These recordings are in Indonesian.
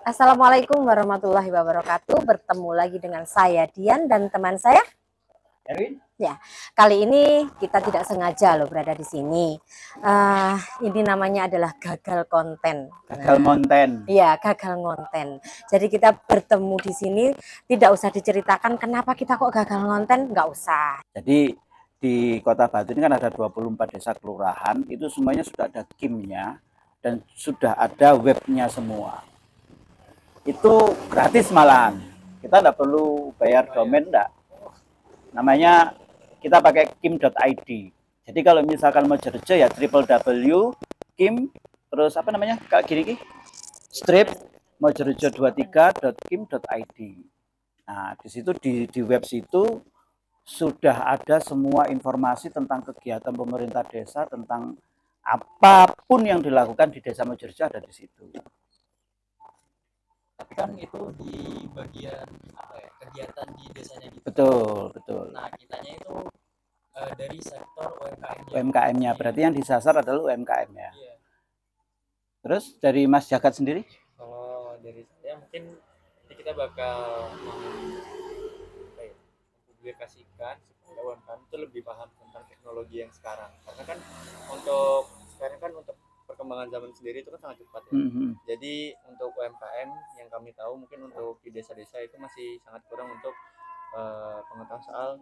Assalamualaikum warahmatullahi wabarakatuh. Bertemu lagi dengan saya Dian dan teman saya Erwin. Ya, kali ini kita tidak sengaja loh berada di sini. Ini namanya adalah gagal konten. Gagal konten. Iya, gagal konten. Jadi kita bertemu di sini, tidak usah diceritakan kenapa kita kok gagal konten, nggak usah. Jadi di Kota Batu ini kan ada 24 desa kelurahan, itu semuanya sudah ada KIM-nya dan sudah ada webnya semua. Itu gratis malahan. Kita tidak perlu bayar domain, enggak. Namanya kita pakai kim.id. Jadi kalau misalkan mau Mojorejo ya www.kim terus apa namanya? Kayak gini strip mojorejo23.kim.id. Nah, di situ di web situ sudah ada semua informasi tentang kegiatan pemerintah desa, tentang apapun yang dilakukan di Desa Mojorejo ada di situ. Tapi kan itu di bagian apa ya, kegiatan di desanya gitu. Betul. Nah, kitanya itu dari sektor UMKM-nya. UMKM-nya, berarti yang disasar adalah UMKM ya. Iya. Terus dari Mas Jagat sendiri? Kalau dari saya mungkin kita bakal mempublikasikan supaya UMKM itu lebih paham tentang teknologi yang sekarang. Karena kan untuk sekarang kan untuk perkembangan zaman sendiri itu kan sangat cepat ya. Jadi untuk UMKM yang kami tahu mungkin untuk di desa-desa itu masih sangat kurang untuk pengetahuan soal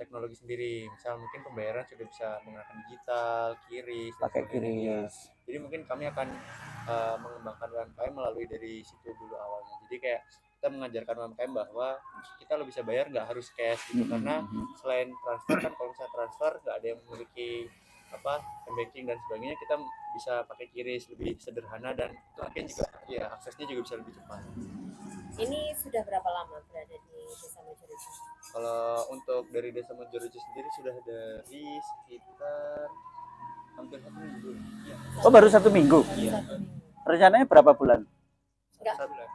teknologi sendiri. Misal mungkin pembayaran sudah bisa menggunakan digital, QRIS, pakai QRIS. Jadi mungkin kami akan mengembangkan UMKM melalui dari situ dulu awalnya. Jadi kayak kita mengajarkan UMKM bahwa kita lo bisa bayar nggak harus cash gitu, karena selain transfer kan kalau misalnya transfer nggak ada yang memiliki apa banking dan sebagainya, kita bisa pakai QRIS lebih sederhana dan itu mungkin juga ya aksesnya juga bisa lebih cepat. Ini sudah berapa lama berada di Desa Mojorejo? Kalau untuk dari Desa Mojorejo sendiri sudah dari sekitar hampir 1 minggu. Ya. Oh, baru 1 minggu? Iya. Rencananya berapa bulan? Enggak ada.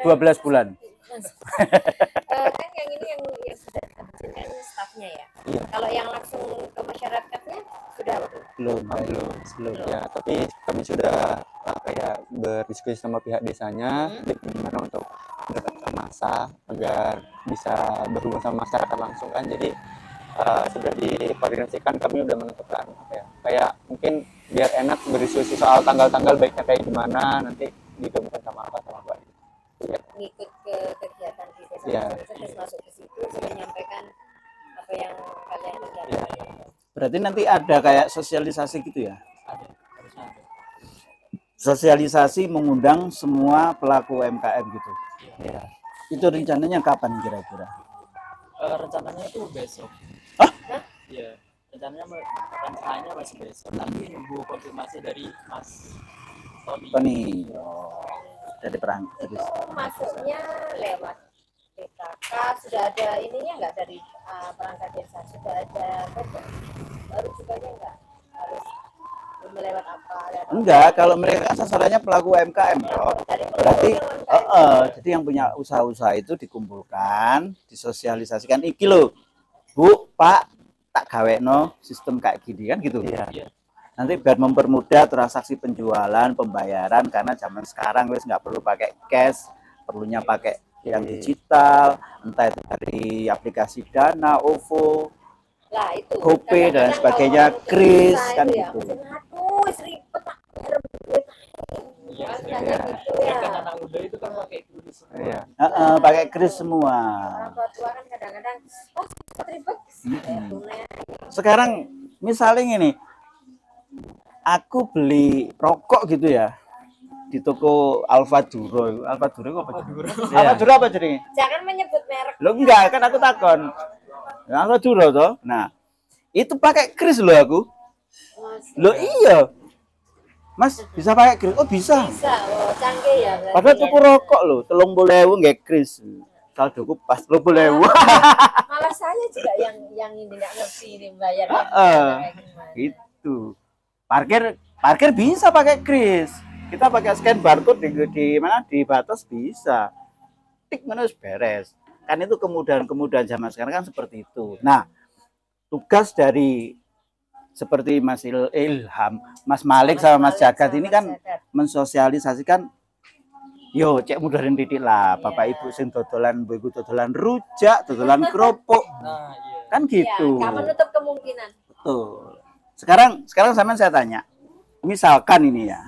12 bulan. Kan yang ini yang sudah diberikan stafnya ya. Iya. Kalau yang langsung ke masyarakatnya sudah belum. Ya, tapi kami sudah kayak berdiskusi sama pihak desanya gimana untuk mendapatkan masa agar bisa berhubungan sama masyarakat langsung kan. Jadi sudah dikoordinasikan, kami udah menentukan apa ya, kayak mungkin biar enak berdiskusi soal tanggal-tanggal baiknya kayak gimana, nanti digabungkan sama apa sama apa ya. Ngikut ke kegiatan di desa Ya. terus masuk ke situ sudah menyampaikan apa yang kalian rencanakan. Ya. Berarti nanti ada kayak sosialisasi gitu ya? Harusnya ada. Sosialisasi mengundang semua pelaku UMKM gitu. Ya. Itu rencananya kapan kira-kira? Rencananya itu besok. Hah? Iya. Rencananya masih besok. Tapi nunggu konfirmasi dari Mas Tony. Dari perang. Masuknya lewat PKK, sudah ada ininya enggak dari perangkat desa, sudah ada baru juga enggak harus melewat apa? Enggak, kalau mereka sasarannya pelaku UMKM toh. Berarti jadi yang punya usaha-usaha itu dikumpulkan, disosialisasikan, iki lho Bu, Pak, tak gawekno sistem kayak gini kan gitu. Iya. Nanti biar mempermudah transaksi penjualan, pembayaran, karena zaman sekarang wis nggak perlu pakai cash, perlunya pakai yang digital, entah itu dari aplikasi Dana, OVO, lah itu GoPay dan sebagainya, Kris kan ya. gitu. Aduh, ribet Iya, gitu ya. Kan anak muda itu kan pakai Kris semua. Iya. Pakai Kris semua. Orang tua kan kadang-kadang ribet. Sekarang misalnya ini, aku beli rokok gitu ya di toko Alfaduro apa jadi? Jangan menyebut merek. Lo enggak, kan aku takon. Alfaduro toh. Nah, itu pakai Kris lo aku. Lo iya. Mas, bisa pakai Kris? Oh, bisa. Bisa. Oh, canggih ya. Padahal tuku rokok lo 30.000 nggak Kris. Saldoku pas 30.000. Malah saya juga yang ini nggak ngerti ini bayarnya Gitu. Parkir bisa pakai Kris. Kita pakai scan barcode di mana di batas bisa. Tik menus beres. Kan itu kemudahan zaman sekarang kan seperti itu. Nah, tugas dari seperti Mas Ilham, Mas Malik sama Mas Jagat ini kan mensosialisasikan Yo, cek mudahin titik lah. Bapak Iya. Ibu sing dodolan, Bu Ibu dodolan rujak, dodolan kerupuk. Nah, iya. Kan Iya, gitu. nggak menutup kemungkinan. Betul. Sekarang sampean saya tanya. Misalkan ini ya.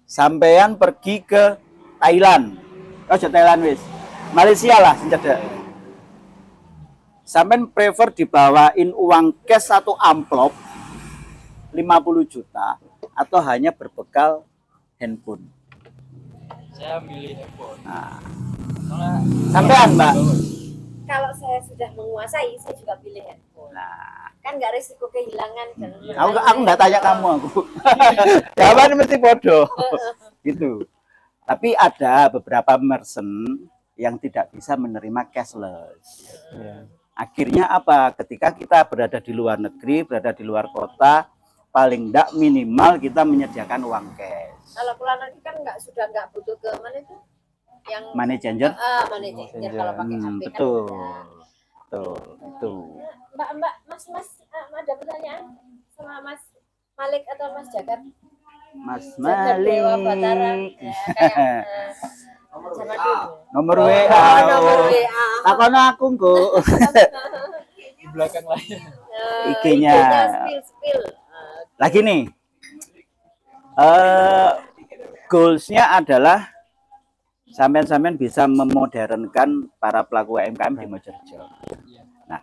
Sampean pergi ke Thailand. Oh, Thailand wis. Malaysia lah sing cedek. Sampean prefer dibawain uang cash satu amplop 50 juta atau hanya berbekal handphone? Saya milih handphone. Nah, Soalnya sampean, Mbak. Kalau saya sudah menguasai, saya juga pilih handphone. Nah, Kan nggak risiko kehilangan dan aku nggak tanya kamu aku. Jawaban mesti bodoh. Gitu. Tapi ada beberapa merchant yang tidak bisa menerima cashless. Iya. Akhirnya apa? Ketika kita berada di luar negeri, berada di luar kota, paling tidak minimal kita menyediakan uang cash. Kalau keluar negeri kan nggak butuh ke mana itu? Yang Money changer? money changer kalau pakai HP kan Betul. udah. Betul. Itu. Mbak, Mas, ada pertanyaan sama Mas Malik atau Mas Jagat? Mas Jagat Dewa Batara. Malik. Ya, kayak zaman dulu. Nomor WA. Oh, nomor WA. Takono aku, Nggo. di belakang layar. IG-nya. Spill. Lagi nih. Goals-nya adalah sampean-sampean bisa memodernkan para pelaku UMKM di Mojorejo. Nah,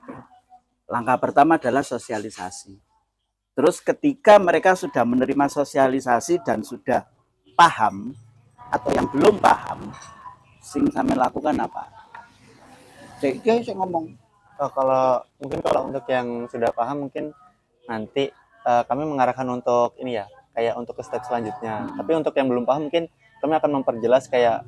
langkah pertama adalah sosialisasi. Terus ketika mereka sudah menerima sosialisasi dan sudah paham atau yang belum paham, sing sampean lakukan apa? Saya ngomong. Oh, kalau untuk yang sudah paham mungkin nanti kami mengarahkan untuk ini ya, kayak untuk ke step selanjutnya. Tapi untuk yang belum paham mungkin kami akan memperjelas kayak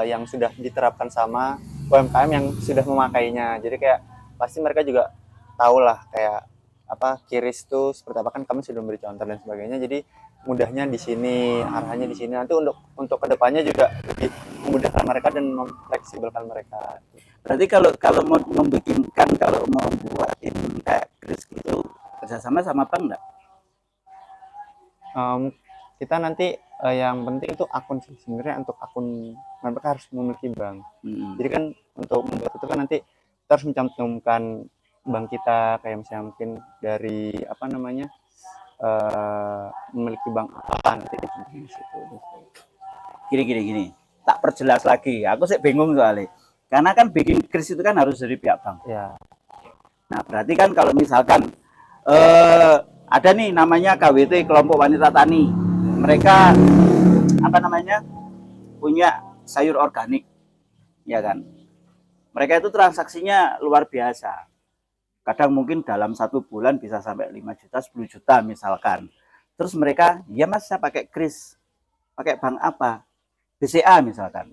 yang sudah diterapkan sama UMKM yang sudah memakainya. Jadi kayak pasti mereka juga tahu lah kayak apa kiris itu seperti apa, kan kami sudah memberi contoh dan sebagainya. Jadi mudahnya di sini, arahannya di sini. Nanti untuk kedepannya juga lebih memudahkan mereka dan memfleksibelkan mereka. Berarti kalau mau membikinkan, kalau mau buatin kayak kris gitu, kerjasama sama bank enggak? Kita nanti yang penting itu akun sih sebenarnya. Untuk akun mereka harus memiliki bank. Jadi kan untuk membuat itu kan nanti kita harus mencantumkan bank kita, kayak misalnya mungkin dari apa namanya memiliki bank apa nanti di situ. Gini. Tak perjelas lagi. Aku sih bingung soalnya. Karena kan bikin kris itu kan harus dari pihak bank. Ya. Nah, berarti kan kalau misalkan ada nih namanya KWT, kelompok wanita tani. Mereka apa namanya? Punya sayur organik. Ya kan? Mereka itu transaksinya luar biasa. Kadang mungkin dalam 1 bulan bisa sampai 5 juta, 10 juta misalkan. Terus mereka, ya mas saya pakai kris. Pakai bank apa? BCA misalkan.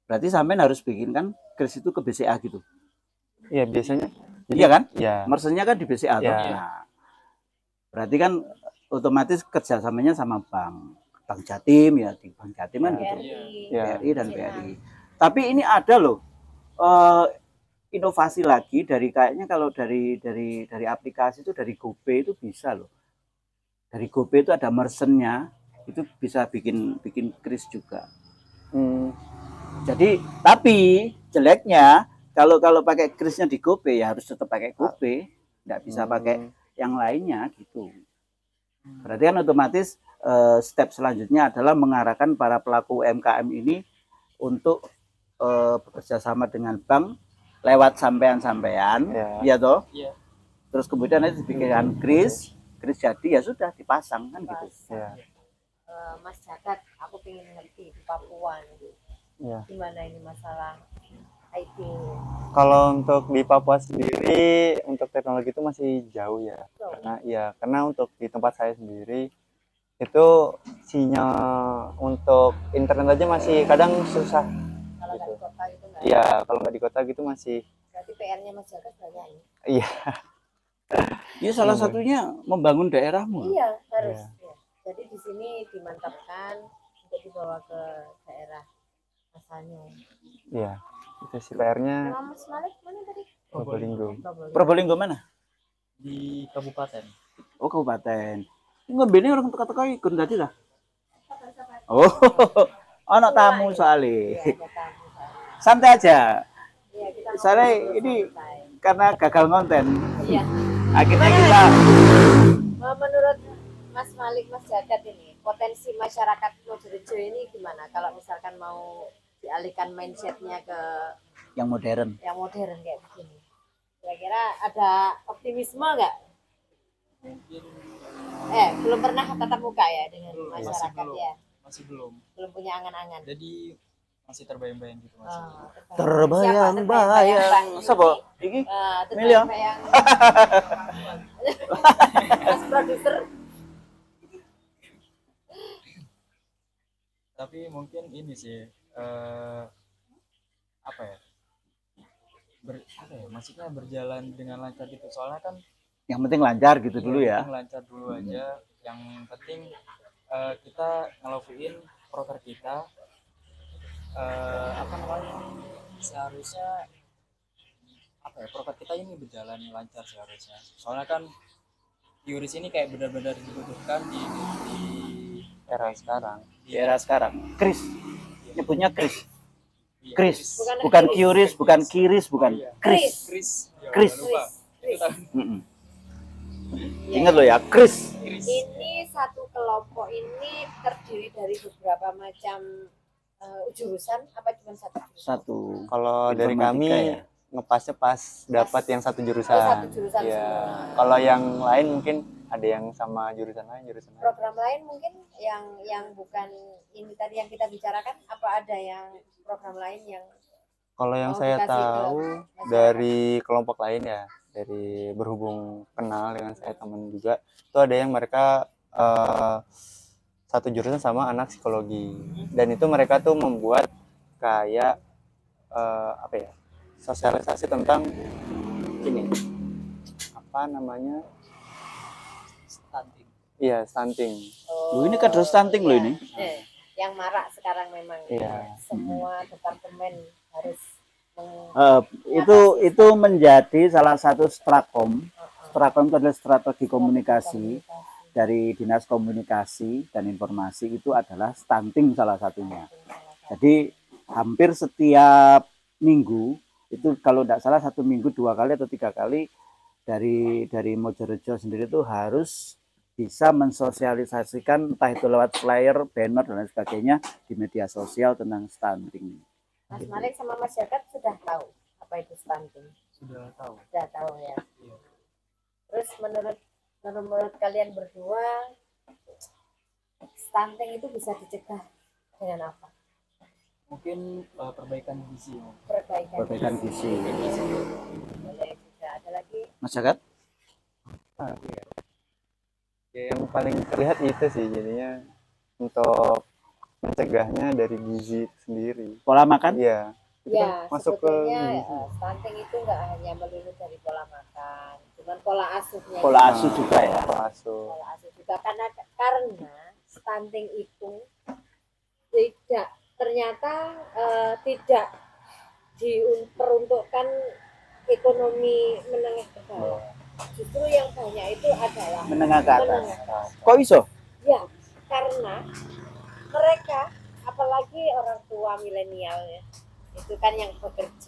Berarti sampean harus bikin kan kris itu ke BCA gitu. Iya, biasanya. Iya kan? Iya. Mersennya kan di BCA toh. Iya. Nah, berarti kan otomatis kerjasamanya sama bank. Bank Jatim ya, di Bank Jatim kan gitu. Iya. BRI dan BRI. Tapi ini ada loh inovasi lagi dari kayaknya kalau dari aplikasi itu, dari GoPay itu bisa loh. Dari GoPay itu ada mersennya, itu bisa bikin kris juga. Jadi tapi jeleknya kalau pakai krisnya di GoPay ya harus tetap pakai GoPay, nggak bisa pakai yang lainnya gitu. Berarti kan otomatis step selanjutnya adalah mengarahkan para pelaku UMKM ini untuk bekerja sama dengan bank lewat sampean-sampean, ya toh. Iya. Terus kemudian nanti dibikinkan kris jadi ya sudah dipasang kan gitu. Iya. Mas Jagat, aku pengen ngerti di Papua nih. Iya. Gimana ini masalah IT? Kalau untuk di Papua sendiri untuk teknologi itu masih jauh ya. Karena untuk di tempat saya sendiri itu sinyal untuk internet aja masih kadang susah. Kalau nggak di kota itu nggak? Iya, kalau nggak di kota gitu masih. Berarti PR-nya Mas Jagat banyak ini. Iya. Ya salah satunya membangun daerahmu. Iya, harus. Ya. Jadi di sini dimantapkan untuk dibawa ke daerah asalnya. Iya. Itu sih PR-nya. Nama Mas Malik mana tadi? Probolinggo. Probolinggo mana? Di kabupaten. Oh kabupaten. Ngembene orang teka-teka ikut tadi lah. Oh, Ono tamu Mulai. soalnya. Iya, ada tamu soalnya. Santai aja. Iya, kita Soalnya ngobrol ini santai. karena gagal konten. Iya. Akhirnya Gimana, kita menurut Mas Malik, Mas Jagat ini, potensi masyarakat Mojorejo ini gimana? Kalau misalkan mau dialihkan mindsetnya ke yang modern. kayak begini, kira-kira ada optimisme nggak? Belum pernah tatap muka ya dengan Belum, masyarakat ya? masih belum. Belum punya angan-angan. Jadi masih terbayang-bayang gitu masih. Terbayang-bayang. Siapa? Iki? Milih ya? Terbayang-bayang. Mas produser. Tapi mungkin ini sih apa ya? Maksudnya berjalan dengan lancar gitu. Soalnya kan Yang penting lancar gitu dulu ya. yang lancar dulu aja. Yang penting kita ngelakuin proker kita apa namanya? Seharusnya apa ya? Proker kita ini berjalan lancar seharusnya. Soalnya kan Yuris ini kayak benar-benar dibutuhkan di Era sekarang. Di era sekarang. Kris. Nyebutnya Kris. iya, Kris. Bukan Bukan Kiris. Kiris, bukan Kiris, bukan Kris. Kris. Ya, Kris. udah lupa. Itu tahu. Mm-mm. Ingat lo ya, Kris. Ini satu kelompok ini terdiri dari beberapa macam jurusan apa cuma satu jurusan? Satu. Kalau dari Informatika kami ya. ngepasnya pas dapat yang satu jurusan. Oh, satu jurusan Iya. semua. Kalau yang lain mungkin ada yang sama jurusan lain. Program lain mungkin yang bukan ini tadi yang kita bicarakan, apa ada yang program lain yang Kalau yang mau saya dikasih ke tahu masyarakat? dari kelompok lain ya, dari berhubung kenal dengan saya teman juga, itu ada yang mereka satu jurusan sama anak psikologi, dan itu mereka tuh membuat kayak apa ya, sosialisasi tentang ini apa namanya, Stunting. iya stunting. Loh, ini kader stunting loh ini. Yang marak sekarang memang Iya. semua departemen harus Itu menjadi salah satu strakom. Strakom itu adalah strategi komunikasi dari Dinas Komunikasi dan Informasi, itu adalah stunting salah satunya. Jadi hampir setiap minggu itu kalau tidak salah 1 minggu 2 kali atau 3 kali dari Mojorejo sendiri itu harus bisa mensosialisasikan entah itu lewat flyer, banner dan lain sebagainya di media sosial tentang stunting. Mas Malik sama Mas Jagat sudah tahu apa itu stunting? Sudah tahu. Sudah tahu ya. Iya. Terus menurut kalian berdua, stunting itu bisa dicegah dengan apa? Mungkin perbaikan gizi. Perbaikan gizi. Boleh juga. Ada lagi? Mas Jagat? Ya, yang paling terlihat itu sih jadinya untuk mencegahnya dari gizi itu sendiri. Pola makan? Iya. Itu Ya, kan masuk ke sebetulnya gizi. stunting itu nggak hanya melulu dari pola makan, cuman pola asuhnya. Pola asuh juga ya. Pola asuh. Pola asuh juga karena stunting itu ternyata tidak diperuntukkan ekonomi menengah ke bawah. Justru yang banyak itu adalah Menengah ke atas. menengah. Kok iso? Ya, karena mereka, apalagi orang tua milenial ya, itu kan yang bekerja,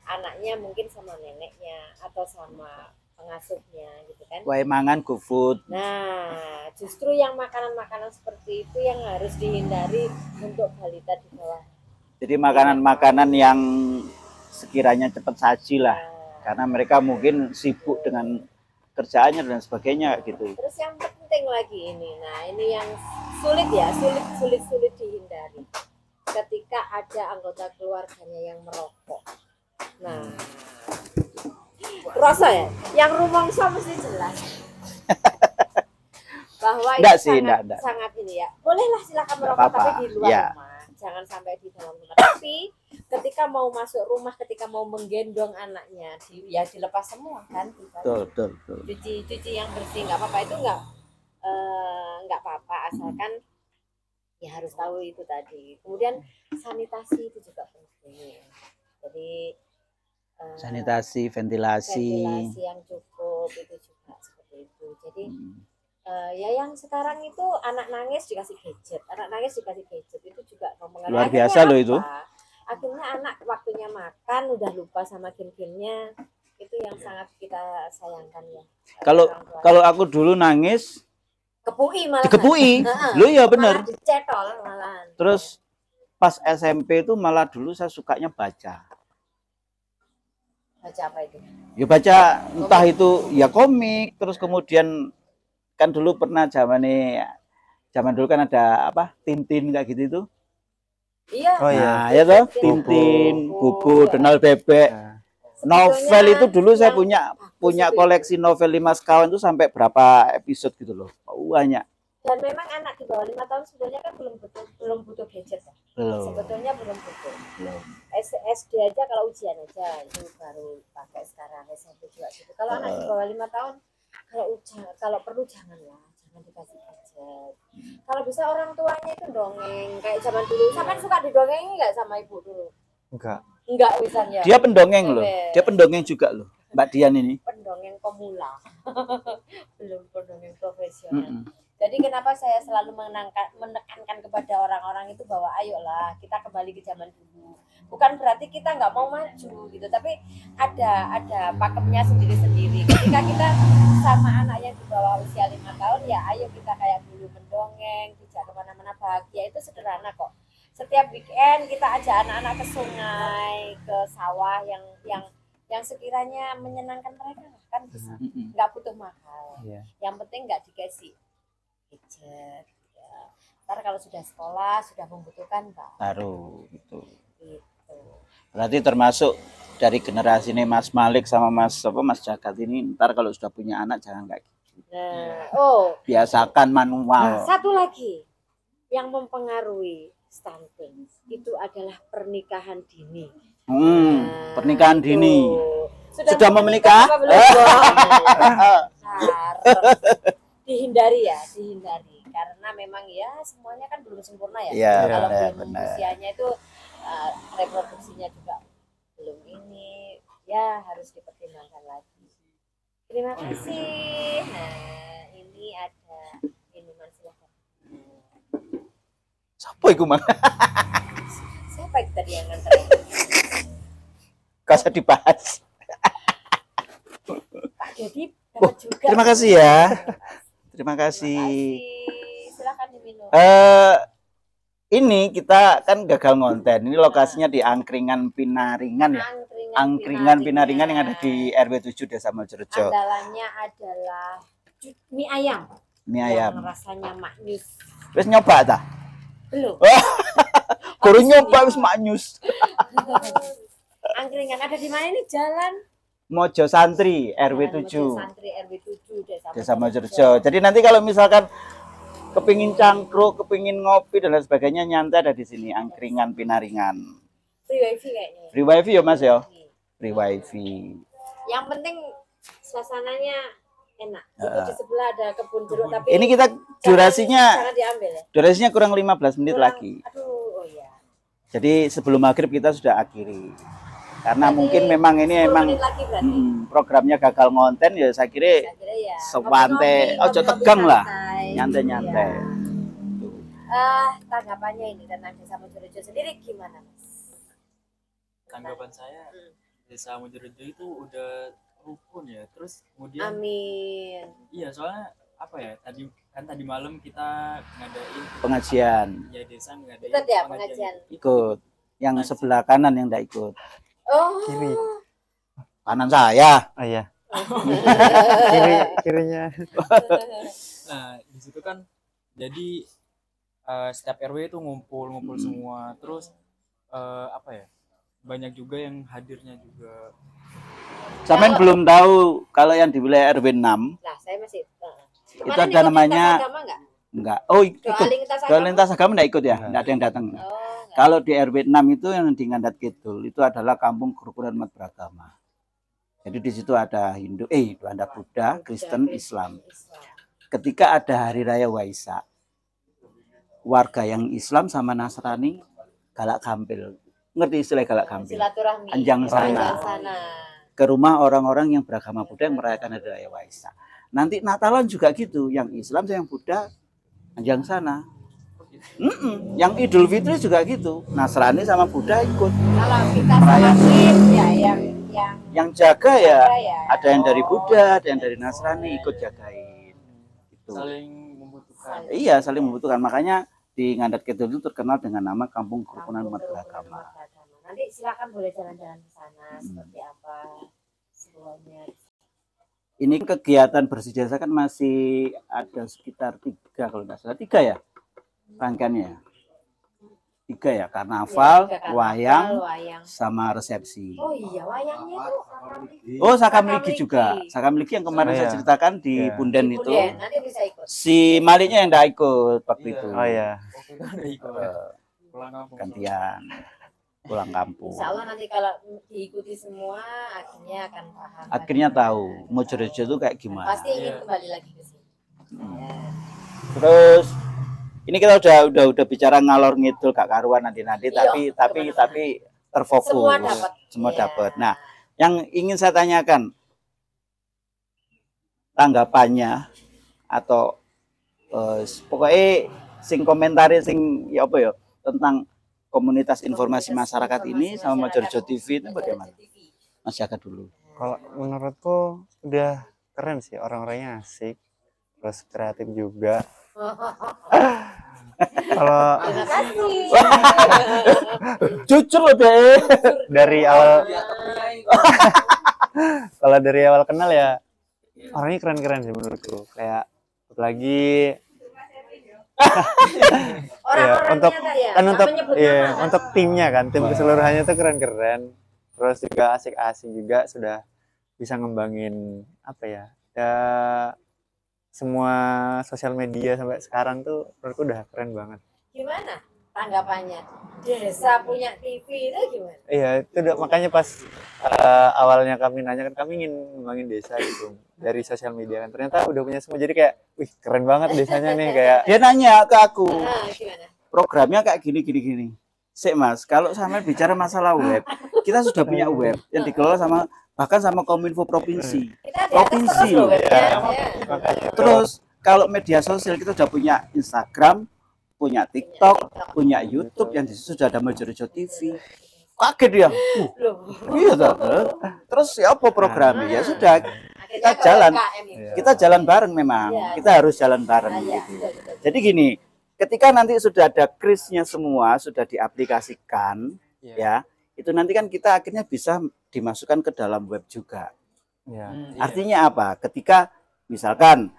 anaknya mungkin sama neneknya atau sama pengasuhnya gitu kan. Wae mangan GoFood. Nah, justru yang makanan-makanan seperti itu yang harus dihindari untuk balita di bawah. Jadi makanan-makanan yang sekiranya cepat saji lah. Nah, Karena mereka mungkin sibuk dengan kerjaannya dan sebagainya gitu. terus yang penting lagi ini, nah ini yang sulit dihindari. Ketika ada anggota keluarganya yang merokok. Nah, rasa ya, yang rumongso mesti jelas. Bahwa Enggak itu sih, sangat, enggak. sangat ini ya. Bolehlah silakan Enggak merokok apa-apa, tapi di luar ya. rumah, jangan sampai di dalam rumah. Tapi ketika mau masuk rumah, ketika mau menggendong anaknya, ya dilepas semua kan. Betul. Cuci yang bersih nggak apa-apa, itu nggak apa-apa asalkan ya harus tahu itu tadi. Kemudian sanitasi itu juga penting. Jadi Sanitasi, ventilasi. ventilasi yang cukup itu juga seperti itu. Jadi Ya yang sekarang itu anak nangis dikasih gadget, itu juga mempengaruhi. Luar Akhirnya biasa loh itu. akhirnya anak waktunya makan udah lupa sama game-gamenya, itu yang sangat kita sayangkan ya. Kalau Orang tua. kalau aku dulu nangis Kepui malah. dikepui. Loh ya bener. Malah dicetol malahan. Terus pas SMP itu malah dulu saya sukanya baca. Baca apa itu? Ya baca entah itu ya komik, terus kemudian kan dulu pernah zaman dulu kan ada apa? Tintin kayak gitu itu. Iya. Oh iya. Nah, ya toh, Tintin, Bubu, Donald Bebek. Nah, Novel itu dulu saya punya itu. koleksi novel 5 sekawan itu sampai berapa episode gitu loh. Banyak. Dan memang anak di bawah 5 tahun sebenarnya kan belum butuh gadget ya. Belum. Sebetulnya belum butuh. Belum. SD aja kalau ujian aja itu baru pakai sekarang, SMP juga gitu. Kalau anak di bawah 5 tahun kalau perlu jangan dikasih gadget. Kalau bisa orang tuanya itu dongeng kayak zaman dulu. Sampai suka didongengin nggak sama ibu dulu? Enggak misalnya. Dia pendongeng loh. Dia pendongeng juga loh. Mbak Dian ini. Pendongeng pemula. Belum pendongeng profesional. Jadi kenapa saya selalu menekankan kepada orang-orang itu bahwa ayolah kita kembali ke zaman dulu. Bukan berarti kita nggak mau maju gitu, tapi ada pakemnya sendiri-sendiri. Ketika kita sama anak yang di bawah usia 5 tahun, ya ayo kita kayak dulu mendongeng, tidak kemana-mana, bahagia itu sederhana kok. Setiap weekend kita ajak anak-anak ke sungai, ke sawah yang sekiranya menyenangkan mereka kan bisa. Nggak butuh mahal. Yang penting nggak dikasih gadget ya. Ntar kalau sudah sekolah sudah membutuhkan baru gitu. Berarti termasuk dari generasi ini Mas Malik sama Mas Jagat ini, ntar kalau sudah punya anak jangan kayak gitu. Biasakan manual. Satu lagi yang mempengaruhi stunting itu adalah pernikahan dini. Pernikahan dini. Sudah mau menikah? Dihindari karena memang ya semuanya kan belum sempurna ya. Kalau belum usianya itu reproduksinya juga belum ini, ya harus dipertimbangkan lagi. Terima kasih. Nah, ini ada minuman, silakan. Siapa itu, Mang? Siapa itu tadi yang nganter? Kasih dibahas. Pak Dedi dapat juga. Terima kasih ya. Terima kasih. Silakan diminum. Ini kita kan gagal ngonten. Ini lokasinya di Angkringan Pinaringan ya. Angkringan Pinaringan yang ada di RW 7 Desa Mojorejo. Andalannya adalah mie ayam. Mie ayam. Yang rasanya maknyus. Wis nyoba ta? Belum. Kudu nyoba wis maknyus. Angkringan ada di mana ini? Jalan Mojo Santri RW 7. Mojo Santri RW 7 Desa Mojorejo. Jadi nanti kalau misalkan kepingin cangkruk, kepingin ngopi dan lain sebagainya, nyantai ada di sini Angkringan Pinaringan. Free wifi kayaknya. Free wifi ya Mas ya? Free wifi. Yang penting suasananya enak. Itu di sebelah ada kebun jeruk, tapi ini kita durasinya jangan diambil ya. Durasinya kurang 15 menit lagi. Aduh, oh ya. Jadi sebelum maghrib kita sudah akhiri. Karena mungkin memang ini memang programnya gagal ngonten ya, saya kira ya. sepante, ojo tegang lah, nyantai-nyantai. Tanggapannya ini tentang Desa Mojorejo sendiri gimana, Mas? Tanggapan saya, Desa Mojorejo itu udah rukun ya, terus kemudian. Amin. Iya, soalnya apa ya? Tadi malam kita ngadain pengajian. Ya, desa ngadain. Ikut ya pengajian. Ikut. Yang sebelah kanan yang enggak ikut. Oh. Kiri. Kanan saya. Oh iya. Kirinya. Nah, di situ kan jadi setiap RW itu ngumpul semua. Terus apa ya? Banyak juga yang hadirnya juga. Sampean belum tahu kalau yang di wilayah RW 6. Nah, saya masih itu ada namanya enggak. Oh, ikut. Doa lintas agama enggak ikut ya? Enggak ada yang datang. Kalau di RW 6 itu yang di Ngandat Kidul itu adalah kampung kerukunan umat beragama. Jadi di situ ada ada Buddha, Kristen, Islam. Ketika ada hari raya Waisak, warga yang Islam sama Nasrani galak gampil. Ngerti istilah galak gampil? Anjang sana. Ke rumah orang-orang yang beragama Buddha yang merayakan hari raya Waisak. Nanti Natalan juga gitu, yang Islam yang Buddha yang sana. Yang Idul Fitri juga gitu, Nasrani sama Buddha ikut. Kalau kita sama tim ya Yang jaga ya, ya. ada yang dari Buddha, ada yang dari Nasrani ikut jagain. Gitu. Saling membutuhkan. Iya, saling membutuhkan. Makanya di Ngandat Kidul itu terkenal dengan nama Kampung Kerukunan Umat Beragama. Nanti silakan boleh jalan-jalan ke sana seperti apa semuanya. Ini kegiatan bersih desa kan masih ada sekitar 3 kalau nggak salah, 3 ya rangkaiannya. 3 ya, karnaval, wayang, sama resepsi. Oh iya, wayangnya itu Sakam Ligi. Oh, Sakam Ligi juga. Sakam Ligi yang kemarin saya ceritakan di Punden Di itu. Punden, nanti bisa ikut. Si Maliknya yang enggak ikut waktu itu. Oh iya. Oke kan udah ikut. Pulang kampung. Gantian. Pulang kampung. Insya Allah nanti kalau diikuti semua akhirnya akan paham. Akhirnya tahu Mojorejo itu kayak gimana. Pasti ingin kembali lagi ke sini. Ya. Terus ini kita udah bicara ngalor ngidul gak karuan nanti tapi terfokus. Semua dapat. Nah, yang ingin saya tanyakan tanggapannya atau pokoknya sing komentari sing ya apa ya tentang komunitas informasi masyarakat ini sama Mojorejo TV itu bagaimana? Mas Jaka dulu. Kalau menurutku udah keren sih, orang-orangnya asik, terus kreatif juga. Kalau Terima kasih. Jujur loh deh. dari awal kalau dari awal kenal ya orangnya keren-keren sih menurutku. Kayak apalagi ya, untuk kan untuk timnya kan, tim keseluruhannya tuh keren-keren. Terus juga asik-asik juga, sudah bisa ngembangin apa ya? Ya semua sosial media sampai sekarang tuh menurutku udah keren banget. Gimana tanggapannya? Desa punya TV itu gimana? Iya, itu makanya pas awalnya kami nanya kan, kami ingin ngembangin desa gitu dari sosial media kan. Ternyata udah punya semua, jadi kayak wih keren banget desanya nih kayak. Dia nanya ke aku. Gimana? Programnya kayak gini. Sik Mas, kalau sama bicara masalah web, kita sudah punya web yang dikelola bahkan sama Kominfo provinsi. Provinsi loh. Ya. Terus kalau media sosial kita sudah punya Instagram, punya TikTok, punya YouTube, yang di situ sudah ada Mojorejo TV. Kaget dia. Iya toh. Terus ya apa programnya? Ya sudah, kita jalan bareng memang. Kita harus jalan bareng gitu. Jadi gini, ketika nanti sudah ada krisnya semua sudah diaplikasikan, ya, itu nanti kan kita akhirnya bisa dimasukkan ke dalam web juga. Ya. Artinya apa? Ketika misalkan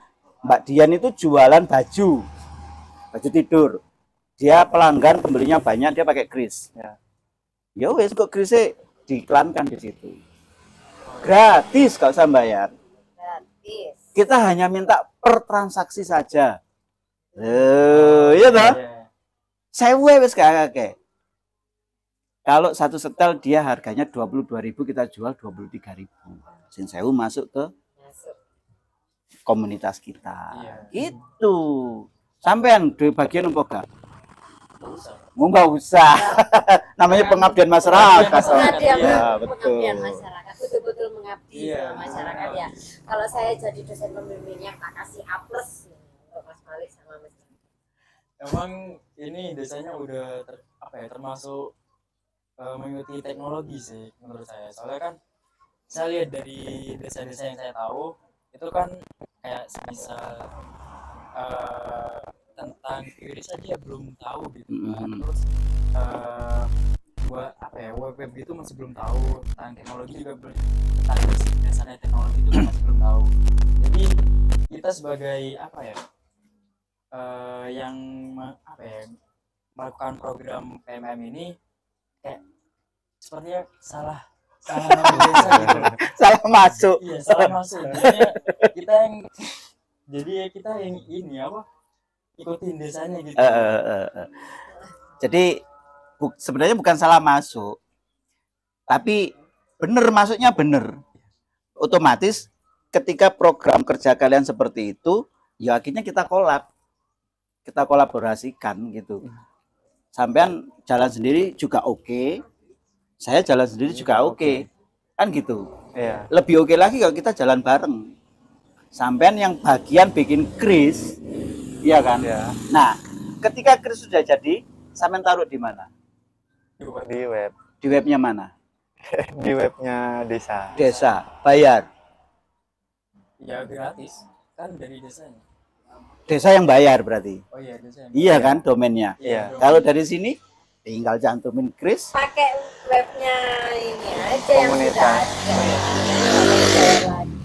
Mbak Dian itu jualan baju tidur, dia pelanggan pembelinya banyak, dia pakai kris. Ya wes kok krisnya diiklankan di situ. Gratis, gak usah bayar. Gratis. Kita hanya minta per transaksi saja. Iya toh? Saya wes kakek. Kalau satu setel dia harganya 22.000, kita jual 23.000. Sing sewu masuk ke komunitas kita. Gitu. Sampean di bagian apa gak? Nggak usah. Namanya pengabdian masyarakat. Ya, betul. Pengabdian masyarakat, betul-betul mengabdi sama masyarakat ya. Kalau saya jadi dosen pembimbingnya, tak kasih A+ untuk Mas Malik sama Mas. Emang ini desanya udah termasuk mengikuti teknologi sih menurut saya. Soalnya kan saya lihat dari desa-desa yang saya tahu itu kan kayak semisal tentang desa dia belum tahu gitu kan. Terus buat web gitu masih belum tahu, tentang teknologi juga belum, tentang dasarnya teknologi itu masih belum tahu. Jadi kita sebagai yang melakukan program PMM ini kayak sepertinya salah desa gitu. Salah masuk. Iya, salah masuk. Kita yang ini ikutin desanya gitu. Jadi sebenarnya bukan salah masuk, tapi bener masuknya bener. Otomatis ketika program kerja kalian seperti itu, ya akhirnya kita kolaborasikan gitu. Sampean jalan sendiri juga oke, saya jalan sendiri juga oke. Kan gitu. Iya. Lebih oke lagi kalau kita jalan bareng. Sampean yang bagian bikin kris, iya kan? Ya, Nah, ketika kris sudah jadi, sampean taruh di mana? di web, Di webnya mana? di webnya desa. Desa, bayar. Ya gratis kan dari desanya. Desa yang bayar berarti. Oh iya desanya. Iya kan domainnya. Iya. Kalau dari sini tinggal cantumin kris. Pakai webnya ini aja yang sudah Komunitas. ada.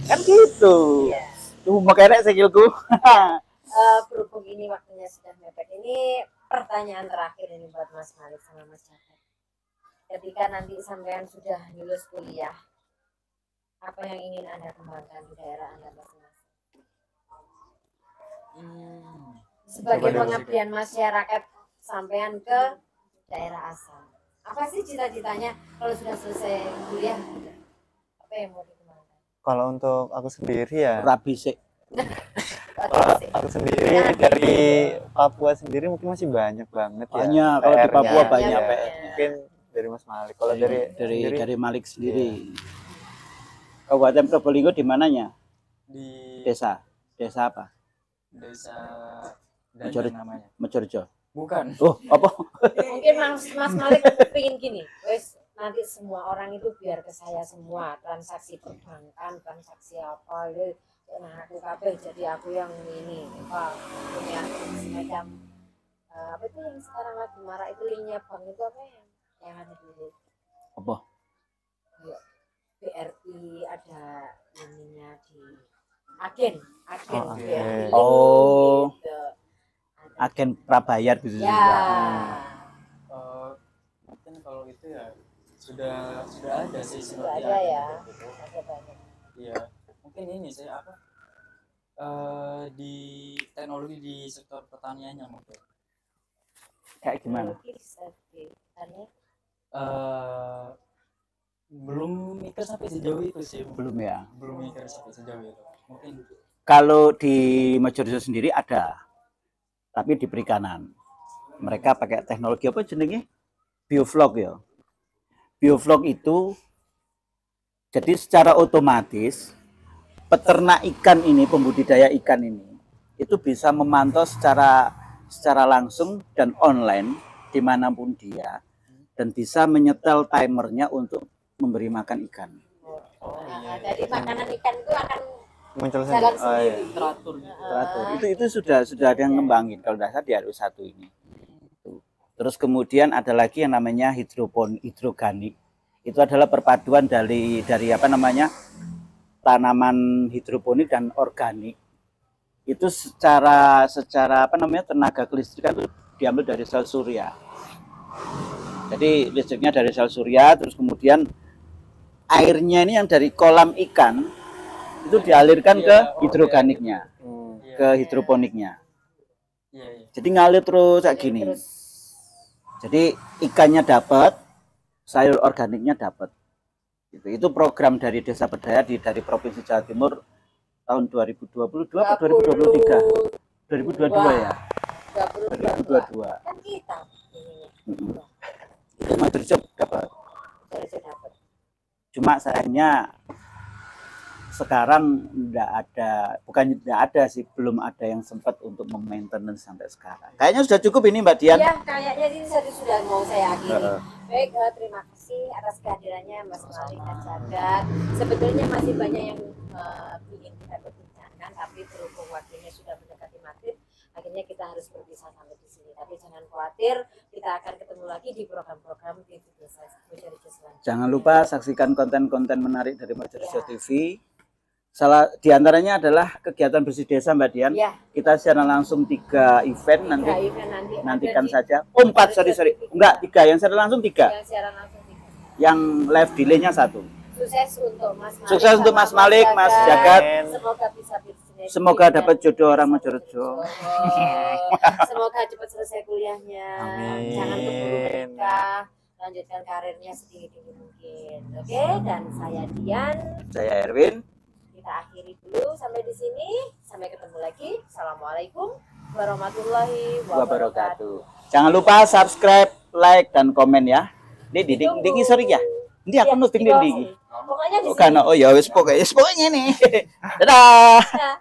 Kan gitu. Iya. Tuh makanya sikilku. Berhubung ini waktunya sudah mepet, ini pertanyaan terakhir ini buat Mas Malik sama Mas Jafar. Ketika nanti sampean sudah lulus kuliah, apa yang ingin Anda kembangkan di daerah Anda masing-masing? Sebagai Coba pengabdian masyarakat sampean ke daerah asal. Apa sih cita-citanya kalau sudah selesai kuliah? Apa yang mau dikembangkan? Kalau untuk aku sendiri ya, Rabi sih. aku sendiri dari Papua sendiri mungkin masih banyak banget ya. Banyak, kalau di PR-nya. Papua banyak Ya, PR-nya. mungkin dari Mas Malik. Kalau dari Malik sendiri. Kabupaten Probolinggo di mananya? Di Desa. Desa apa? desa Mejorejo. Dandan namanya. Mejorejo. Bukan. Oh, apa? Mungkin Mas Malik pengen gini, wes nanti semua orang itu biar ke saya semua, transaksi perbankan, transaksi apa itu, nah aku kabeh jadi aku yang ini, apa punya semacam apa itu yang sekarang lagi marah itu linknya bank itu apa yang ada dulu? Apa? Ya, BRI ada ininya di agen Oh, BRI agen. link Oh. gitu. Ada. Agen prabayar gitu Ya. juga. Mungkin kalau itu ya sudah ada sih Sudah seperti ada ya. gitu. Ada banyak. Iya, mungkin ini saya apa di teknologi di sektor pertaniannya mungkin. Kayak gimana? Teknologi bisa ditanya. Belum mikir sampai sejauh itu sih, Belum ya. belum mikir sampai sejauh itu. Mungkin Kalau di Mejorejo sendiri ada, tapi di perikanan. Mereka pakai teknologi apa jenenge? Bioflok ya. Bioflok itu jadi secara otomatis peternak ikan ini, pembudidaya ikan ini, itu bisa memantau secara langsung dan online dimanapun dia, dan bisa menyetel timernya untuk memberi makan ikan. Nah, jadi makanan ikan itu akan muncul jalan sendiri. Oh, iya. sendiri. teratur. Teratur. Itu sudah ada yang ngembangin kalau tidak salah di RU1 ini. Tuh. Terus kemudian ada lagi yang namanya hidroganik. Itu adalah perpaduan dari apa namanya? Tanaman hidroponik dan organik. Itu secara apa namanya? Tenaga kelistrikan itu diambil dari sel surya. Jadi listriknya dari sel surya, terus kemudian airnya ini yang dari kolam ikan itu dialirkan ke hidroganiknya, ke hidroponiknya. Iya, iya. Jadi ngalir terus kayak gini. Terus Jadi ikannya dapat, sayur organiknya dapat. Itu program dari Desa Berdaya dari Provinsi Jawa Timur tahun 2022 atau 2023? 2022 ya. 2022. kan kita ininya. Itu Mejorejo dapat. Terus dapat. Cuma sayangnya sekarang bukan tidak ada sih, belum ada yang sempat untuk memaintenance sampai sekarang. Kayaknya sudah cukup ini Mbak Dian. Ya, kayaknya ini sudah mau saya akhiri. Heeh. Baik, terima kasih atas kehadirannya Mas Malik dan Jagat. Sebetulnya masih banyak yang ingin kita perbincangkan, tapi berhubung waktunya sudah mendekati maghrib, akhirnya kita harus berpisah sampai di sini. Tapi jangan khawatir, kita akan ketemu lagi di program-program TV Desa Mejorejo selanjutnya. Jangan lupa saksikan konten-konten menarik dari Mejorejo TV. Salah diantaranya adalah kegiatan bersih desa Mbak Dian. Ya, Kita secara langsung 3 event nanti. tiga event nanti Nantikan ada di saja. Oh 4, sorry. Enggak, 3. Yang secara langsung 3. yang siaran langsung tiga. Yang live delay-nya 1. Sukses untuk Mas Malik. Sukses untuk sama Mas Malik, Mas Jagat. Semoga bisa bisnis. Semoga dapat jodoh orang Mejorejo. Semoga cepat selesai kuliahnya. Amin. Jangan keburu menikah. Lanjutkan karirnya setinggi-tinggi mungkin. Oke, dan saya Dian. Saya Erwin. Kita akhiri dulu sampai di sini. Sampai ketemu lagi. Assalamualaikum warahmatullahi wabarakatuh. Wabarakatuh. Jangan lupa subscribe, like, dan komen ya. Ini di ngisor ya. Ndi aku Iya, nuting di bawah ndi. sini. Pokoknya di Oh sini. kan oh ya wis pokoke ngene. Dadah. Ya.